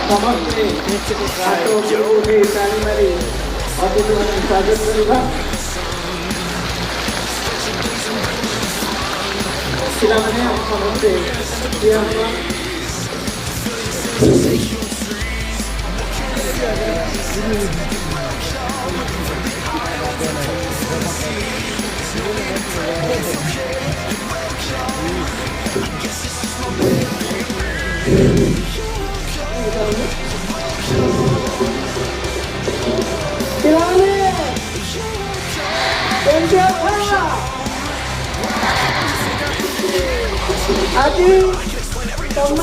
ସମସ୍ତେ ହାତ ଉପରକୁ ଉଠେଇ ତାଳି ମାରି ଅତିଥିମାନଙ୍କୁ ସ୍ୱାଗତ କରିବା। ପିଲାମାନେ ସମସ୍ତେ ଠିଆ ହେବା। आज तुम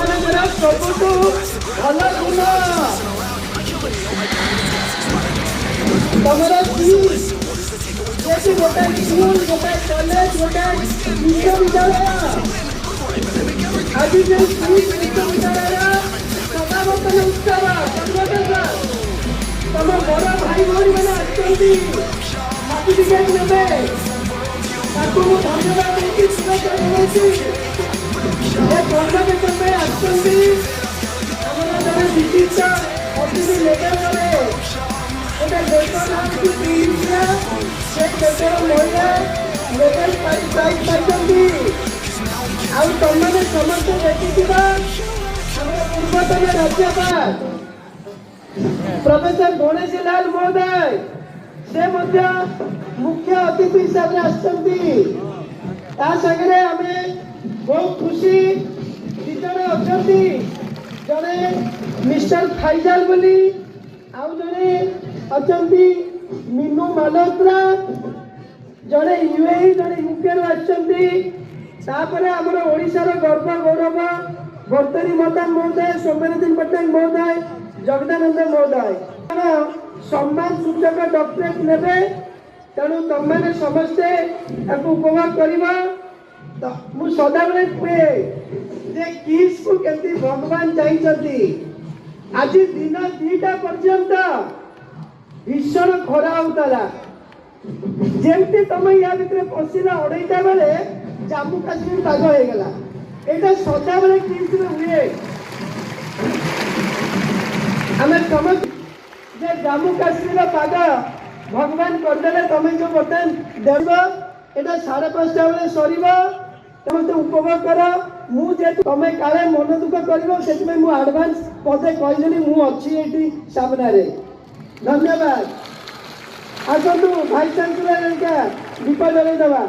सबुठ भल गुण तुम गोटे स्कूल गोटे कॉलेज गोटे विश्वविद्यालय आज विश्वविद्यालय समावर्तन उत्सव तुम बड़ भाई भाई मैंने सर्टिफिकेट ने धन्यवाद देती शुभेच्छा जन विशिष्ट अतिथि लेवल गोटे देश महिला लेवल प्राइज पाई तुमने समस्त देखी पूर्वतन राज्यपाल प्रोफेसर गणेश लाल महोदय से मुख्य अतिथि हिसाब से आम बहुत खुशी जड़े अच्छा जड़े मिस्टर फैजल बोली आउ जड़े अच्छा मीनू मालोत्रा जड़े यूएई जड़े यूके आपर आमर ओडिशार गर्व गौरव बर्तनी मदान महोदय सौम्यरंजन पट्टनायक महोदय जगदानंद महोदय सम्मान सूचक डॉक्टरेट ने तेणु तुम मैंने समस्ते उपभोग कर सदा बेले कहे किस को केमती भगवान चाहिए आज दिन 2टा पर्यंत भीषण खरा होता जमती तुम या भितर पशिला 2:30 बेले जम्मू काश्मीर पाग हो गला यहाँ सदा बेले किस हुए आम समझ जम्मू काश्मीर पाग भगवान करदे तुम जो बर्तमान देव यहाँ 5:30 बेले सर समस्त उपभोग कर मुझे तुम काले मन दुख कर आडभांस पदे कहदेली मुझे सामने धन्यवाद आसतु भाइस चांसलर दीप जल दवा